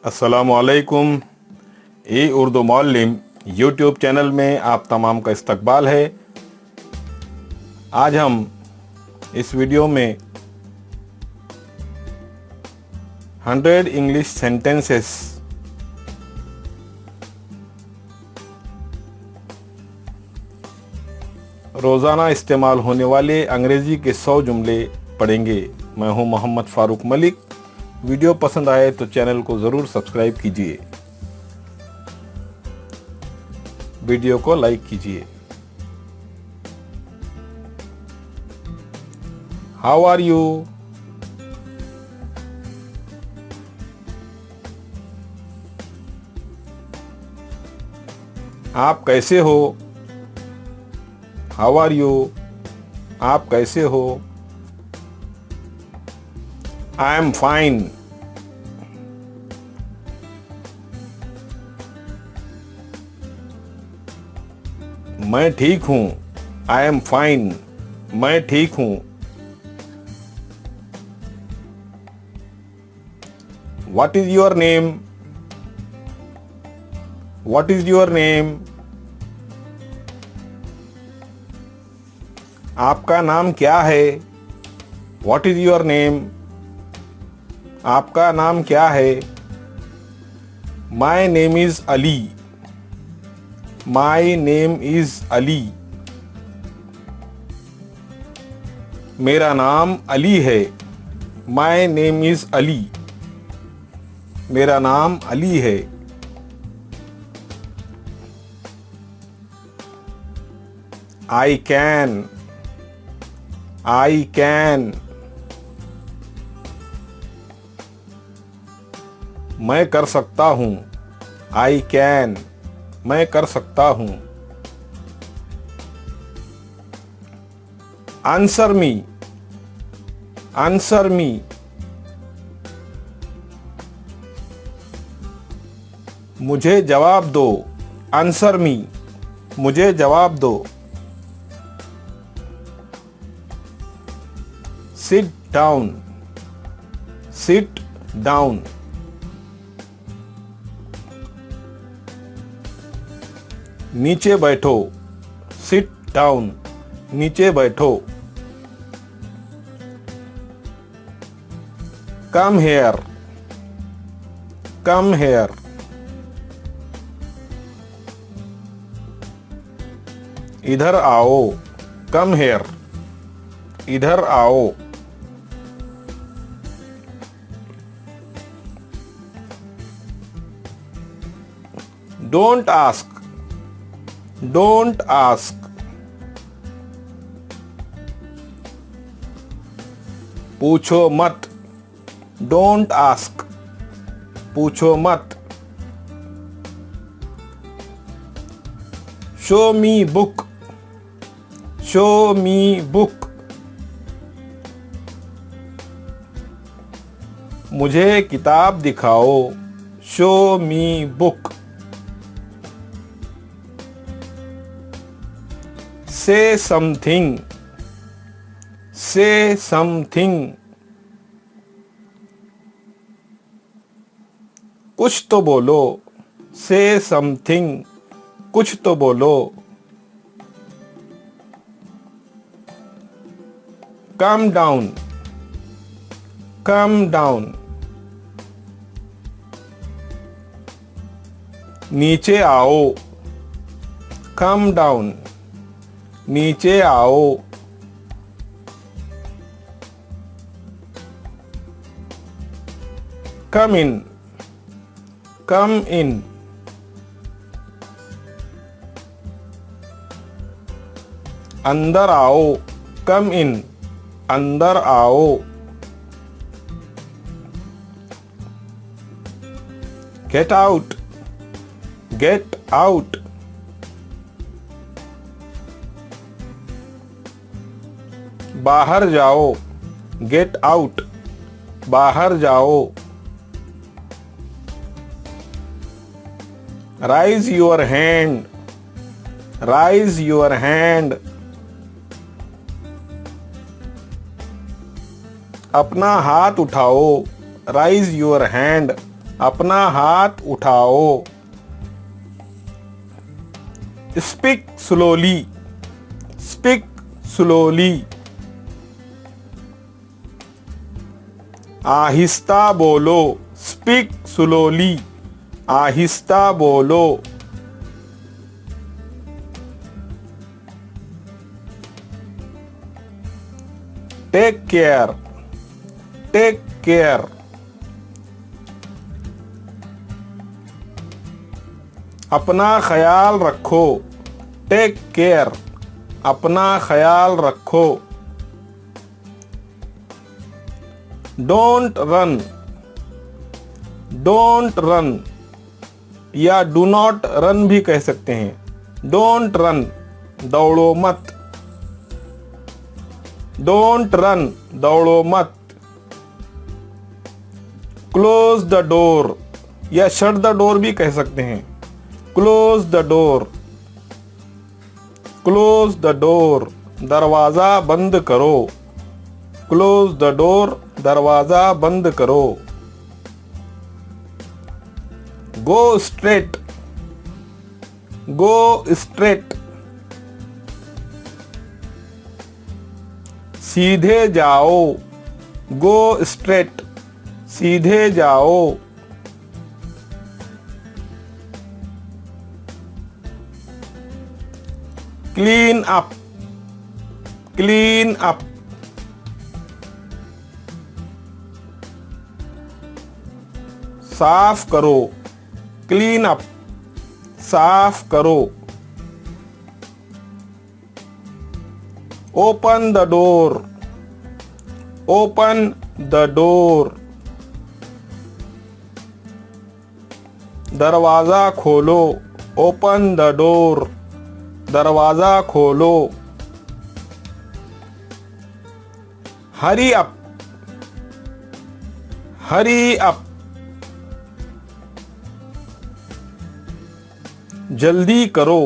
अस्सलामुअलैकुम। ई Urdu Muallem YouTube channel में आप तमाम का इस्तकबाल है। आज हम इस वीडियो में 100 इंग्लिश सेंटेंसेस रोज़ाना इस्तेमाल होने वाले अंग्रेज़ी के 100 जुमले पढ़ेंगे। मैं हूं मोहम्मद फ़ारूक मलिक। वीडियो पसंद आए तो चैनल को ज़रूर सब्सक्राइब कीजिए, वीडियो को लाइक कीजिए। How are you? आप कैसे हो? How are you? आप कैसे हो? I am fine. मैं ठीक हूं। I am fine. मैं ठीक हूं। What is your name? What is your name? आपका नाम क्या है? What is your name? आपका नाम क्या है? My name is Ali. My name is Ali. मेरा नाम अली है। My name is Ali. मेरा नाम अली है। I can. I can. मैं कर सकता हूँ। I can. मैं कर सकता हूँ। Answer me. Answer me. मुझे जवाब दो। Answer me. मुझे जवाब दो। Sit down. Sit down. नीचे बैठो। Sit down. नीचे बैठो। Come here. Come here. इधर आओ। Come here. इधर आओ। Don't ask. Don't ask. पूछो मत। Don't ask. पूछो मत। शो मी बुक। शो मी बुक। मुझे किताब दिखाओ। शो मी book. Say something. Say something. कुछ तो बोलो। Say something. कुछ तो बोलो। Come down. Come down. नीचे आओ। Come down. नीचे आओ। Come in. Come in. अंदर आओ। Come in. अंदर आओ। Get out. Get out. बाहर जाओ। Get out. बाहर जाओ। Rise your hand. Rise your hand. अपना हाथ उठाओ। Rise your hand. अपना हाथ उठाओ। Speak slowly, speak slowly. आहिस्ता बोलो, स्पीक स्लोली, आहिस्ता बोलो। Take care, take care. अपना ख्याल रखो, टेक केयर, अपना ख्याल रखो। डोंट रन, डोंट रन या डू नॉट रन भी कह सकते हैं। डोंट रन, दौड़ो मत। डोंट रन, दौड़ो मत। क्लोज द डोर या शट द डोर भी कह सकते हैं। Close the door, close the door, दरवाजा बंद करो। क्लोज द डोर, दरवाजा बंद करो। गो स्ट्रेट, गो स्ट्रेट, सीधे जाओ। गो स्ट्रेट, सीधे जाओ। क्लीन अप, क्लीन अप, साफ करो। क्लीन अप, साफ करो। Open the door, open the door, दरवाजा खोलो। ओपन द डोर, दरवाजा खोलो। हरी अप, हरी अप, जल्दी करो।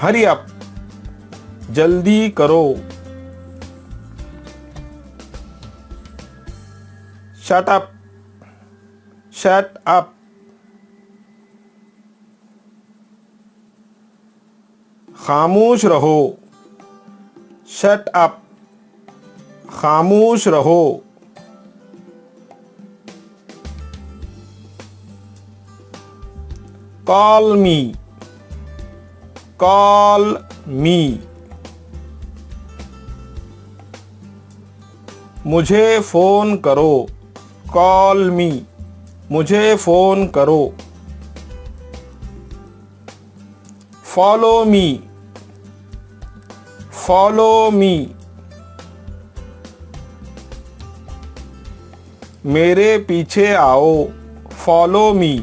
हरी अप, जल्दी करो। शट अप, शट अप, खामोश रहो। शट अप, खामोश रहो। कॉल मी, कॉल मी, मुझे फोन करो। कॉल मी, मुझे फोन करो। फॉलो मी, फॉलो मी, मेरे पीछे आओ। फॉलो मी,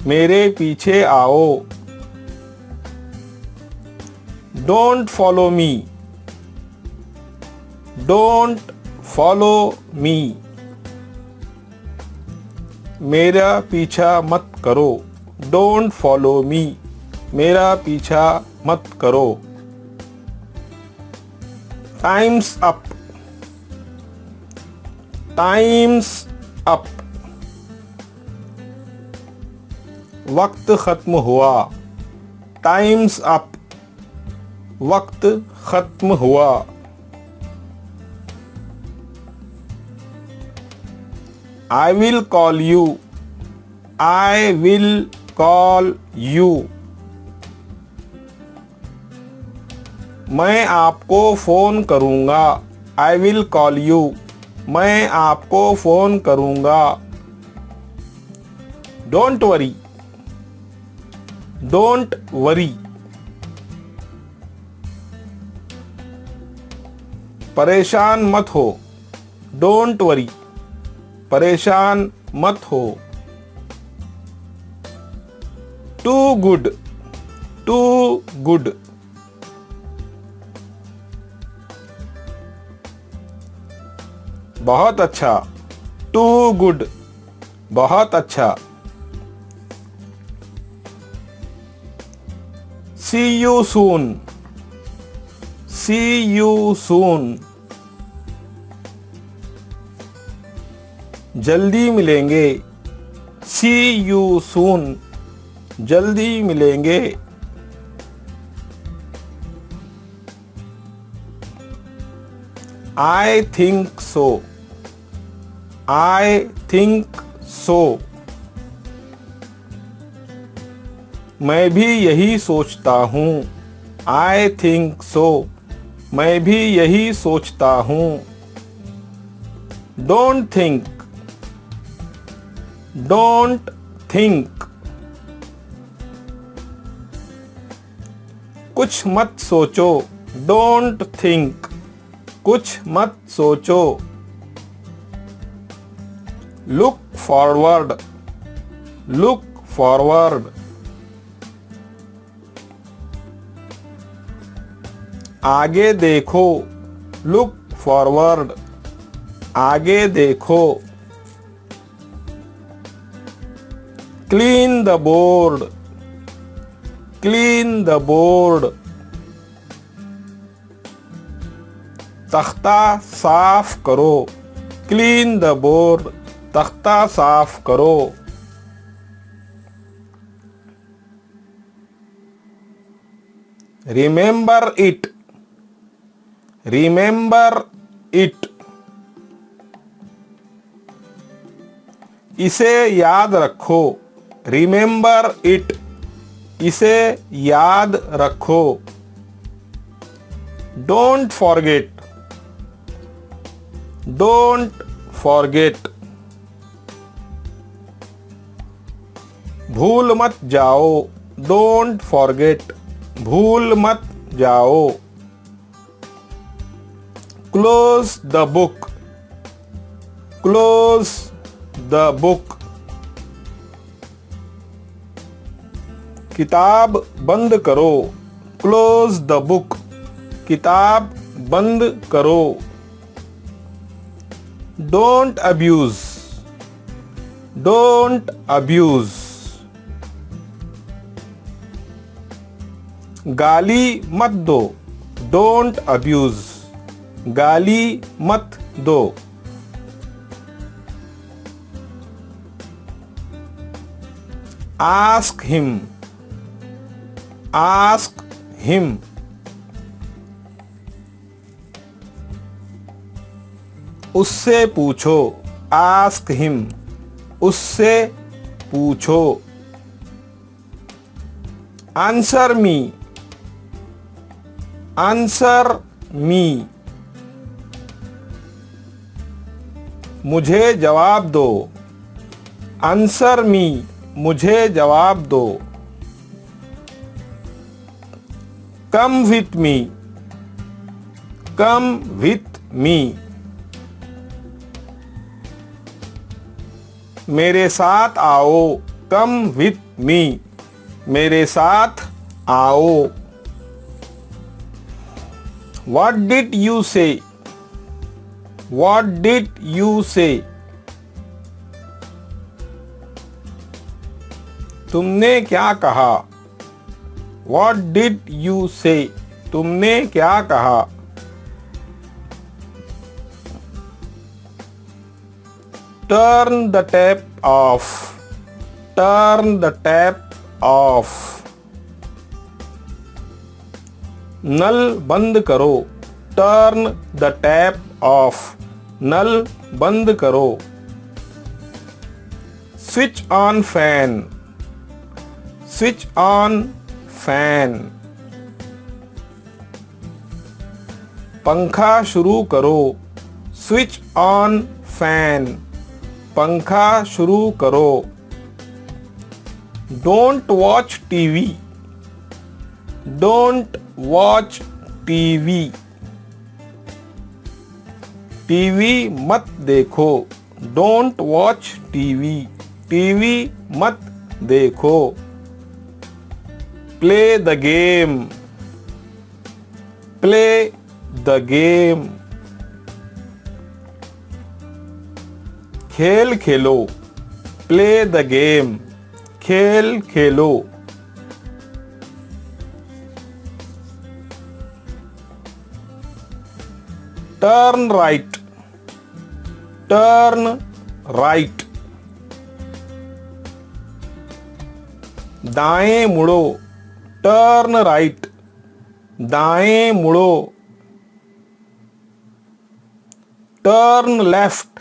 मेरे पीछे आओ। Don't follow me, don't follow me, मेरा पीछा मत करो। डोंट फॉलो मी, मेरा पीछा मत करो। टाइम्स अप, टाइम्स अप, वक्त खत्म हुआ। टाइम्स अप, वक्त खत्म हुआ। I will call you, I will call you, मैं आपको फोन करूंगा। I will call you, मैं आपको फोन करूंगा। Don't worry, don't worry, परेशान मत हो। Don't worry, परेशान मत हो। टू गुड, टू गुड, बहुत अच्छा। टू गुड, बहुत अच्छा। सी you soon, C you soon, जल्दी मिलेंगे। See you soon. जल्दी मिलेंगे. I think so. I think so. मैं भी यही सोचता हूँ. I think so. मैं भी यही सोचता हूँ. Don't think. Don't think. कुछ मत सोचो. Don't think. कुछ मत सोचो. Look forward. Look forward. आगे देखो. Look forward. आगे देखो. Clean the board. Clean the board. तख्ता साफ करो. Clean the board. तख्ता साफ करो. Remember it. Remember it. इसे याद रखो. Remember it. इसे याद रखो. Don't forget. Don't forget. भूल मत जाओ. Don't forget. भूल मत जाओ. Close the book. Close the book. किताब बंद करो. Close the book. किताब बंद करो. Don't abuse. Don't abuse. गाली मत दो. Don't abuse. गाली मत दो. Ask him. Ask him. उससे पूछो. Ask him. उससे पूछो. Answer me. Answer me. मुझे जवाब दो. Answer me. मुझे जवाब दो. Come with me. Come with me. मेरे साथ आओ. Come with me. मेरे साथ आओ. What did you say? What did you say? तुमने क्या कहा? What did you say? तुमने क्या कहा? Turn the tap off. Turn the tap off. नल बंद करो. Turn the tap off. नल बंद करो. Switch on fan. Switch on fan. पंखा शुरू करो. Switch on fan. पंखा शुरू करो. Don't watch TV. Don't watch TV. TV मत देखो. Don't watch TV. टीवी मत देखो. Play the game. Play the game. खेल खेलो. Play the game. खेल खेलो. Turn right. Turn right. दाएं मुड़ो, टर्न राइट, दाएं मुड़ो, टर्न लेफ्ट,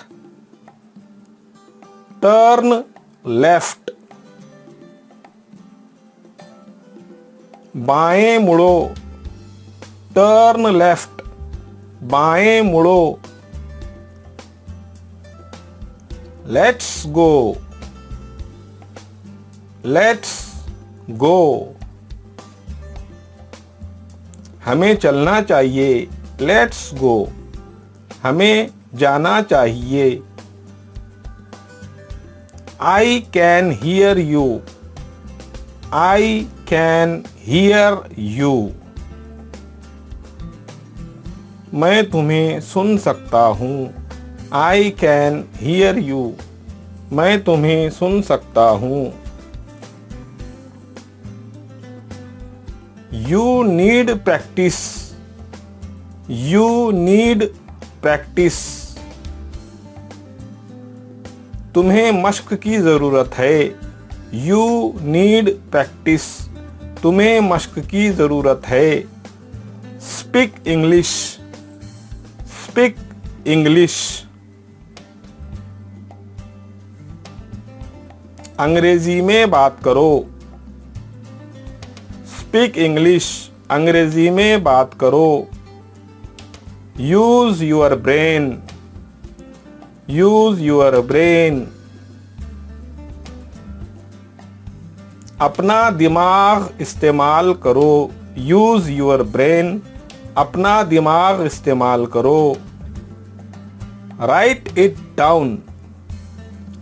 टर्न लेफ्ट, बाएं मुड़ो, टर्न लेफ्ट, बाएं मुड़ो, लेट्स गो, लेट्स गो, हमें चलना चाहिए, लेट्स गो, हमें जाना चाहिए। I can hear you, I can hear you, मैं तुम्हें सुन सकता हूँ, आई कैन हियर यू, मैं तुम्हें सुन सकता हूँ। You need practice, you need practice, तुम्हें मश्क की ज़रूरत है, यू नीड प्रैक्टिस, तुम्हें मश्क की ज़रूरत है। स्पीक इंग्लिश, स्पीक इंग्लिश, अंग्रेजी में बात करो, स्पीक इंग्लिश, अंग्रेजी में बात करो। Use your brain, use your brain, अपना दिमाग इस्तेमाल करो, यूज योर ब्रेन, अपना दिमाग इस्तेमाल करो। Write it down,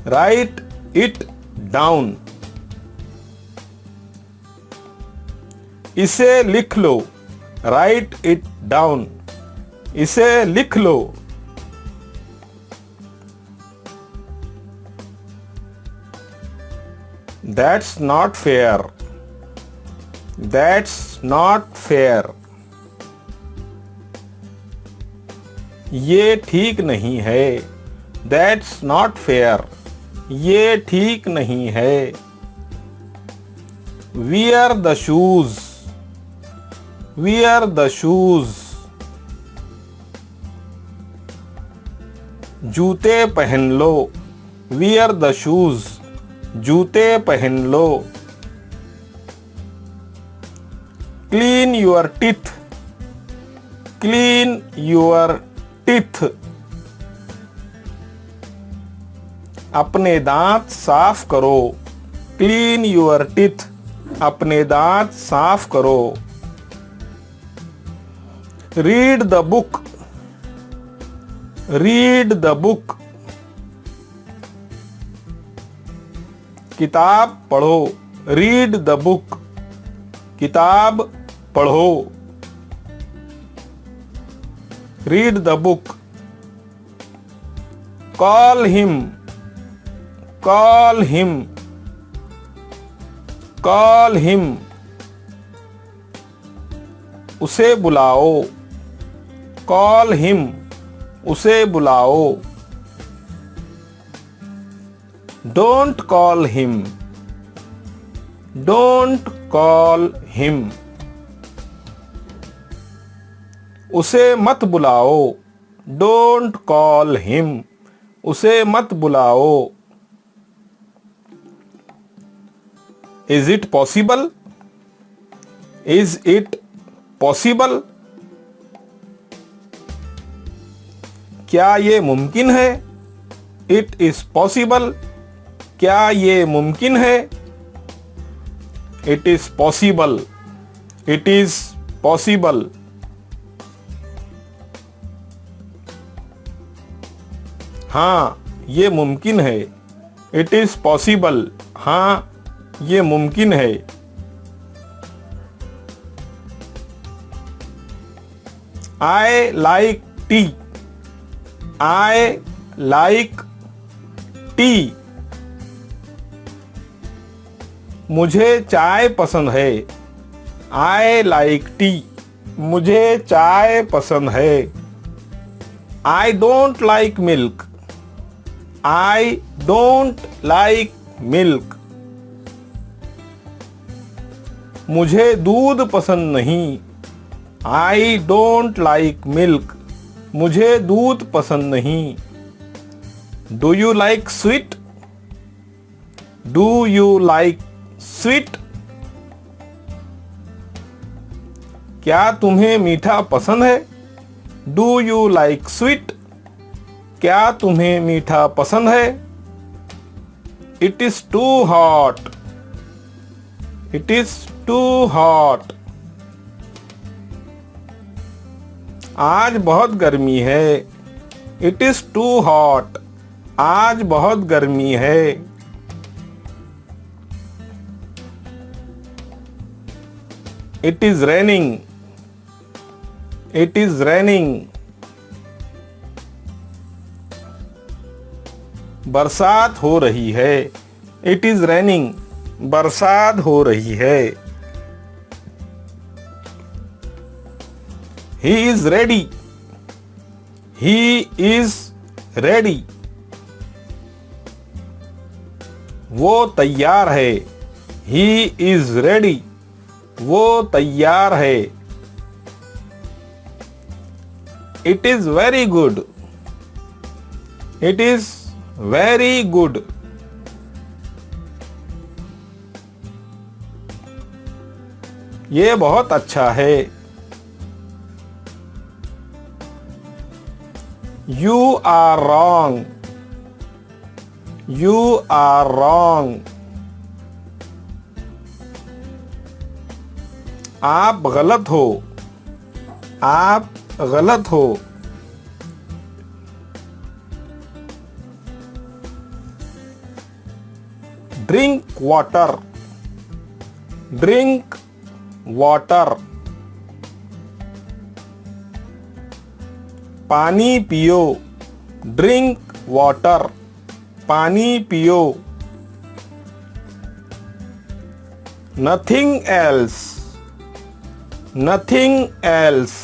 write it down, इसे लिख लो, राइट इट डाउन, इसे लिख लो। That's not fair, that's not fair, ये ठीक नहीं है, दैट्स नॉट फेयर, ये ठीक नहीं है। Wear the shoes, wear the shoes, जूते पहन लो, वियर द शूज, जूते पहन लो। Clean your teeth, clean your teeth, अपने दांत साफ करो, क्लीन योर टीथ, अपने दांत साफ करो। Read the book, read the book, किताब पढ़ो, रीड द बुक, किताब पढ़ो। Read the book. Call him, call him, call him, उसे बुलाओ, कॉल हिम, उसे बुलाओ। Don't call him, don't call him, उसे मत बुलाओ, डोंट कॉल हिम, उसे मत बुलाओ। Is it possible, is it possible, क्या ये मुमकिन है, इट इज पॉसिबल, क्या ये मुमकिन है। It is possible, it is possible, हाँ ये मुमकिन है। इट इज पॉसिबल, हाँ ये मुमकिन है। I like T, I like T, मुझे चाय पसंद है, आई लाइक टी, मुझे चाय पसंद है। I don't like milk, I don't like milk, मुझे दूध पसंद नहीं। I don't like milk. मुझे दूध पसंद नहीं। Do you like sweet? Do you like sweet? क्या तुम्हें मीठा पसंद है? Do you like sweet? क्या तुम्हें मीठा पसंद है? It is too hot. It is too hot. आज बहुत गर्मी है। It is too hot. आज बहुत गर्मी है। It is raining. It is raining. बरसात हो रही है। It is raining. बरसात हो रही है। He is ready. He is ready. वो तैयार है। He is ready. वो तैयार है। It is very good. It is very good. ये बहुत अच्छा है। You are wrong. You are wrong. आप गलत हो। आप गलत हो। Drink water. Drink water. पानी पियो। Drink water. पानी पियो। Nothing else. Nothing else.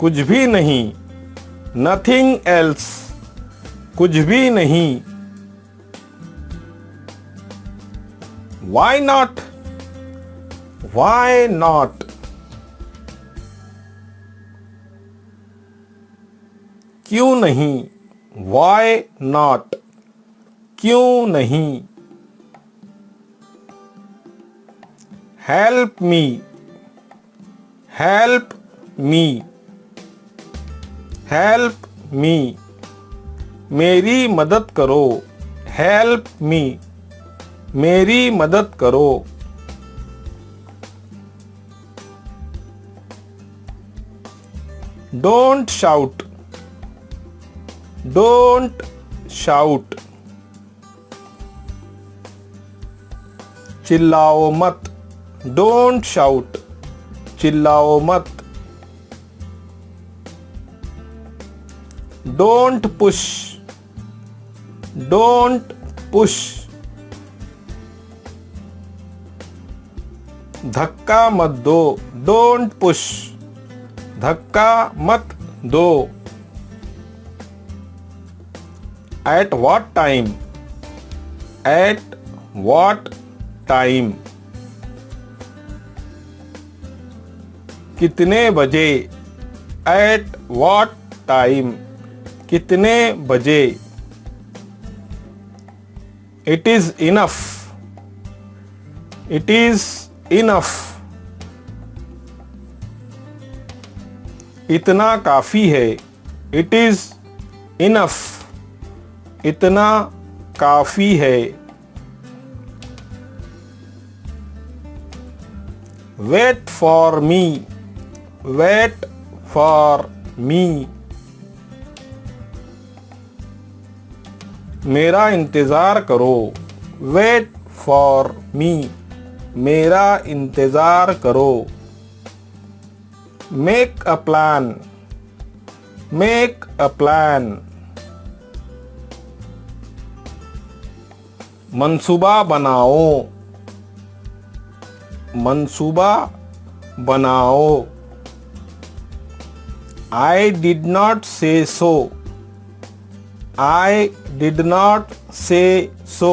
कुछ भी नहीं। Nothing else. कुछ भी नहीं। Why not? Why not? क्यों नहीं? Why not? क्यों नहीं? Help me. Help me. Help me. मेरी मदद करो। Help me. मेरी मदद करो। Don't shout. Don't shout. चिल्लाओ मत। Don't shout. चिल्लाओ मत। Don't push. Don't push. धक्का मत दो। Don't push. धक्का मत दो। At what time? At what time? कितने बजे? At what time? कितने बजे? It is enough. It is enough. इतना काफी है। It is enough. इतना काफी है। Wait for me. Wait for me. मेरा इंतज़ार करो। Wait for me. मेरा इंतज़ार करो। Make a plan. Make a plan. मंसूबा बनाओ। मंसूबा बनाओ। I did not say so. I did not say so.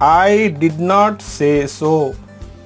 I did not say so.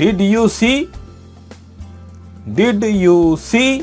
Did you see? Did you see?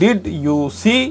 Did you see?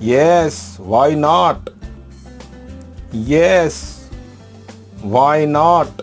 Yes, why not? Yes, why not?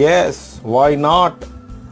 Yes, why not?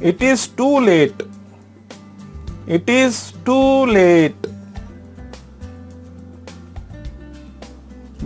It is too late. It is too late.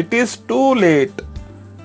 It is too late.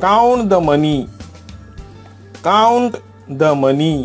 Count the money. Count the money.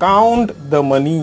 Count the money.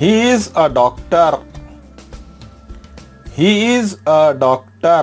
He is a doctor. He is a doctor.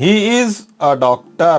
He is a doctor.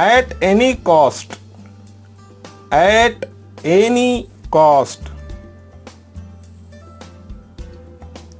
At any cost. At any cost.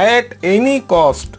At any cost.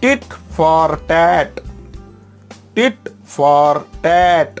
Tit for tat. Tit for tat.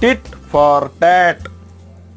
Tit for tat.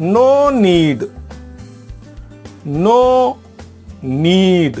No need. No need.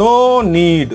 No need.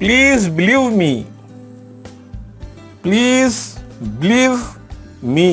Please believe me. Please believe me.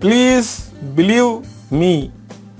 Please believe me.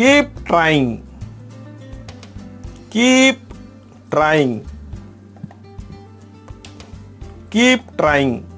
Keep trying. Keep trying. Keep trying.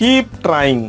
Keep trying.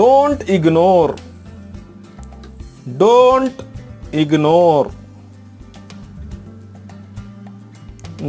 Don't ignore. Don't ignore.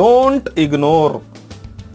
Don't ignore.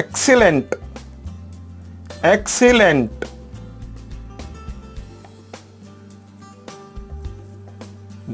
Excellent. Excellent.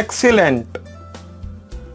Excellent.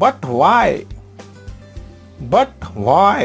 But why? But why?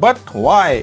But why?